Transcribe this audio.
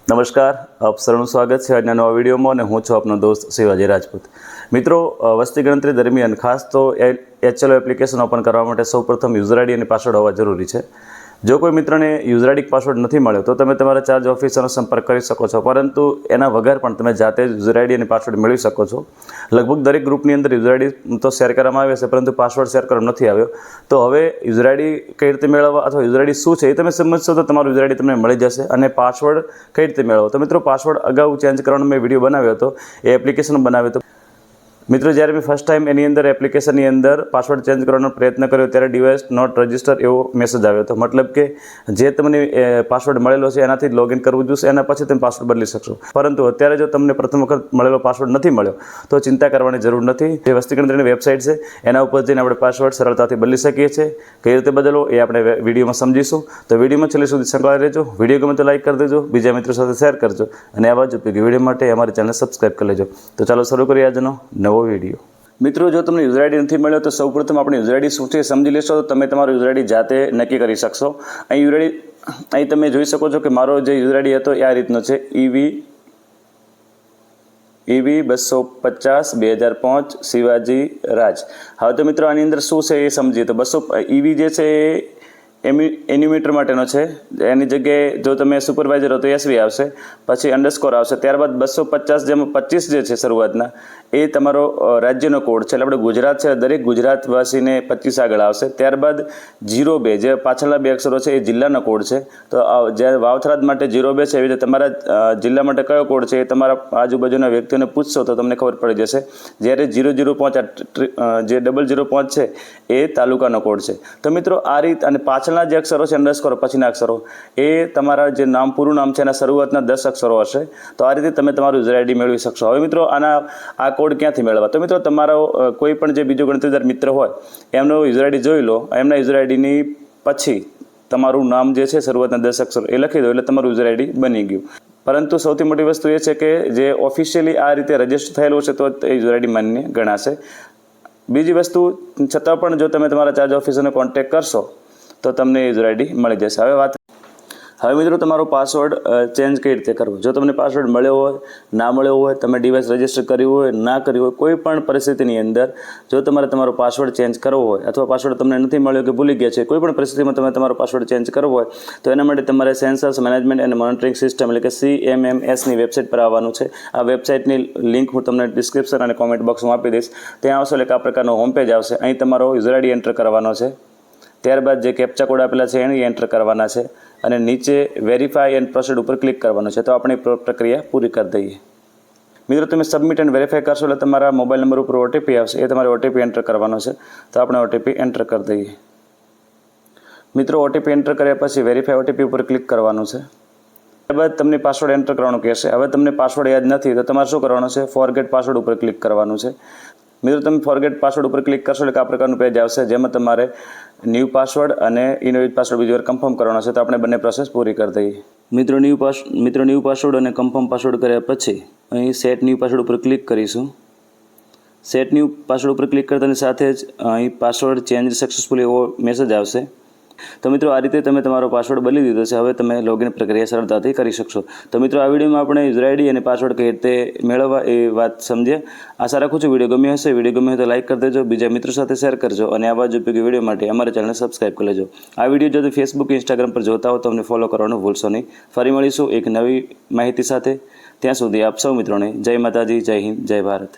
નમસ્કાર, આપ સૌનું સ્વાગત છે આજના નવા વિડીયોમાં અને હું છું આપનો દોસ્ત શિવાજી રાજપૂત। મિત્રો, વસ્તી ગણતરી દરમિયાન ખાસ તો HLO એપ્લિકેશન ઓપન કરવા માટે સૌપ્રથમ યુઝર આઈડી અને પાસવર્ડ હોવા જરૂરી છે। જો કોઈ મિત્રને યુઝર આઈડી પાસવર્ડ નથી મળ્યો તો તમે તમારા ચાર્જ ઓફિસરનો સંપર્ક કરી શકો છો, પરંતુ એના વગર પણ તમે જાતે જ યુઝર આઈડી અને પાસવર્ડ મેળવી શકો છો। લગભગ દરેક ગ્રુપની અંદર યુઝર આઈડી તો શેર કરવામાં આવે છે, પરંતુ પાસવર્ડ શેર કરવામાં નથી આવ્યો। તો હવે યુઝર આઈડી કઈ રીતે મેળવવા અથવા યુઝર આઈડી શું છે એ તમે સમજશો તો તમારું યુઝર આઈડી તમને મળી જશે। અને પાસવર્ડ કઈ રીતે મેળવવો, તો મિત્રો પાસવર્ડ અગાઉ ચેન્જ કરવાનો મેં વિડીયો બનાવ્યો હતો, એ એપ્લિકેશન બનાવ્યો હતો। મિત્રો, જ્યારે મેં ફર્સ્ટ ટાઈમ એની અંદર એપ્લિકેશનની અંદર પાસવર્ડ ચેન્જ કરવાનો પ્રયત્ન કર્યો ત્યારે ડિવાઇસ નોટ રજિસ્ટર એવો મેસેજ આવ્યો હતો। મતલબ કે જે તમને પાસવર્ડ મળેલો છે એનાથી જ લોગિન કરવું જોઈશે, એના પછી તમે પાસવર્ડ બદલી શકશો। પરંતુ અત્યારે જો તમને પ્રથમ વખત મળેલો પાસવર્ડ નથી મળ્યો તો ચિંતા કરવાની જરૂર નથી। જે વસ્તી ગણતરીની વેબસાઇટ છે એના ઉપર જઈને આપણે પાસવર્ડ સરળતાથી બદલી શકીએ છીએ। કઈ રીતે બદલવો એ આપણે વિડીયોમાં સમજીશું, તો વિડીયોમાં છેલ્લે સુધી સંકળાયેલા રહેજો। વિડીયો ગમે તો લાઈક કરી દેજો, બીજા મિત્રો સાથે શેર કરજો અને આવા જ ઉપયોગી વિડીયો માટે અમારી ચેનલ સબસ્ક્રાઈબ કરી લેજો। તો ચાલો શરૂ કરીએ આજનો નવો વિડીયો। મિત્રો, જો તમને યુઝર આઈડી નથી મળ્યો તો સૌપ્રથમ આપણે યુઝર આઈડી શું છે સમજી લેશો તો તમે તમારું યુઝર આઈડી જાતે નક્કી કરી શકશો। અહીં તમે જોઈ શકો છો કે મારો જે યુઝર આઈડી હતો એ આ રીતનો છે, EV 250/2005 શિવાજી રાજ। હવે તો મિત્રો આની અંદર શું છે એ સમજીએ તો EV જે છે એ એન્યુમીટર માટેનો છે, એની જગ્યાએ જો તમે સુપરવાઇઝર હો તો SV આવશે, પછી અંડરસ્કોર આવશે, ત્યારબાદ 250 જેમાં 25 જે છે શરૂઆતના એ તમારો રાજ્યનો કોડ છે, એટલે આપણે ગુજરાત છે, દરેક ગુજરાતવાસીને 25 આગળ આવશે। ત્યારબાદ 02 જે પાછળના બે અક્ષરો છે એ જિલ્લાનો કોડ છે, તો જ્યારે વાવથરાદ માટે 02 છે, એવી રીતે તમારા જિલ્લા માટે કયો કોડ છે એ તમારા આજુબાજુના વ્યક્તિઓને પૂછશો તો તમને ખબર પડી જશે। જ્યારે 005 જે 005 છે એ તાલુકાનો કોડ છે। તો મિત્રો આ રીત, અને પાછળના જે અક્ષરો છે અંડરસ્કોર પછીના અક્ષરો એ તમારા જે નામ પૂરું નામ છે એના શરૂઆતના 10 અક્ષરો હશે। તો આ રીતે તમે તમારું યુઝર આઈડી મેળવી શકશો। હવે મિત્રો આ કોડ ક્યાંથી મેળવવા, તો મિત્રો તમારો કોઈ પણ જે બીજો ગણતરીદાર મિત્ર હોય એમનો યુઝર આઈડી જોઈ લો, એમના યુઝર આઈડીની પછી તમારું નામ જે છે શરૂઆતના 10 અક્ષરો એ લખી દો એટલે તમારું યુઝર આઈડી બની ગયું। પરંતુ સૌથી મોટી વસ્તુ એ છે કે જે ઓફિશિયલી આ રીતે રજિસ્ટર થયેલું છે તો એ યુઝર આઈડી માન્ય ગણાશે। બીજી વસ્તુ છતાં પણ જો તમે તમારા ચાર્જ ઓફિસરને કોન્ટેક્ટ કરશો તો તમને યુઝર આઈડી મળી જશે। હવે મિત્રો, તમારો પાસવર્ડ ચેન્જ કઈ રીતે કરવો, જો તમને પાસવર્ડ મળ્યો હોય, ના મળ્યો હોય, તમે ડિવાઇસ રજિસ્ટર કર્યું હોય, ના કર્યું હોય, કોઈ પણ પરિસ્થિતિની અંદર જો તમારે તમારો પાસવર્ડ ચેન્જ કરવો હોય અથવા પાસવર્ડ તમને નથી મળ્યો કે ભૂલી ગયા છે, કોઈ પણ પરિસ્થિતિમાં તમે તમારો પાસવર્ડ ચેન્જ કરવો હોય તો એના માટે તમારે સેન્સર્સ મેનેજમેન્ટ અને મોનિટરિંગ સિસ્ટમ એટલે કે CMMSની વેબસાઇટ પર આવવાનું છે। આ વેબસાઇટની લિંક હું તમને ડિસ્ક્રિપ્શન અને કોમેન્ટ બોક્સમાં આપી દઈશ। ત્યાં આવશો એટલે આ પ્રકારનો હોમ પેજ આવશે। અહીં તમારો યુઝર આઈડી એન્ટર કરવાનો છે, ત્યારબાદ જે કેપ્ચા કોડ આપેલા છે એને એન્ટર કરવાના છે અને નીચે વેરીફાઈ એન્ડ પ્રોસીડ ઉપર ક્લિક કરવાનું છે। તો આપણે પ્રક્રિયા પૂરી કરી દઈએ। મિત્રો, તમે સબમિટ એન્ડ વેરીફાઈ કરશો એટલે તમારા મોબાઈલ નંબર ઉપર OTP આવશે, એ તમારે OTP એન્ટર કરવાનો છે। તો આપણે OTP એન્ટર કરી દઈએ। મિત્રો, OTP એન્ટર કર્યા પછી વેરીફાઈ OTP ઉપર ક્લિક કરવાનું છે, ત્યારબાદ તમને પાસવર્ડ એન્ટર કરવાનું કહેશે। હવે તમને પાસવર્ડ યાદ નથી તો તમારે શું કરવાનું છે, ફોરગેટ પાસવર્ડ ઉપર ક્લિક કરવાનું છે। મિત્રો, તમે ફોરગેટ પાસવર્ડ ઉપર ક્લિક કરશો એટલે આ પ્રકારનું પેજ આવશે જેમાં તમારે ન્યૂ પાસવર્ડ અને ઇનોવેટ પાસવર્ડ બીજી વાર કન્ફર્મ કરવાનો છે। તો આપણે બંને પ્રોસેસ પૂરી કરી દઈએ। મિત્રો, ન્યૂ પાસવર્ડ અને કન્ફર્મ પાસવર્ડ કર્યા પછી અહીં સેટ ન્યૂ પાસવર્ડ ઉપર ક્લિક કરીશું। સેટ ન્યૂ પાસવર્ડ ઉપર ક્લિક કરતાની સાથે જ અહીં પાસવર્ડ ચેન્જ સક્સેસફુલી એવો મેસેજ આવશે। તો મિત્રો, આ રીતે તમે તમારો પાસવર્ડ બદલી દીધો છે। હવે તમે લોગિન પ્રક્રિયા સરળતાથી કરી શકશો। તો મિત્રો, આ વિડીયોમાં આપણે યુઝર આઈડી અને પાસવર્ડ કઈ રીતે મેળવવા એ વાત સમજ્યા। આશા રાખું છું વિડીયો ગમ્યો હશે। વિડીયો ગમ્યો હોય તો લાઈક કરી દેજો, બીજા મિત્રો સાથે શેર કરજો અને આવા જ ઉપયોગી વિડીયો માટે અમારી ચેનલને સબસ્ક્રાઈબ કરી લેજો। આ વિડીયો જો ફેસબુક ઇન્સ્ટાગ્રામ પર જોતા હો તો અમને ફોલો કરવાનું ભૂલશો નહીં। ફરી મળીશું એક નવી માહિતી સાથે। ત્યાં સુધી આપ સૌ મિત્રોને જય માતાજી, જય હિન્દ, જય ભારત।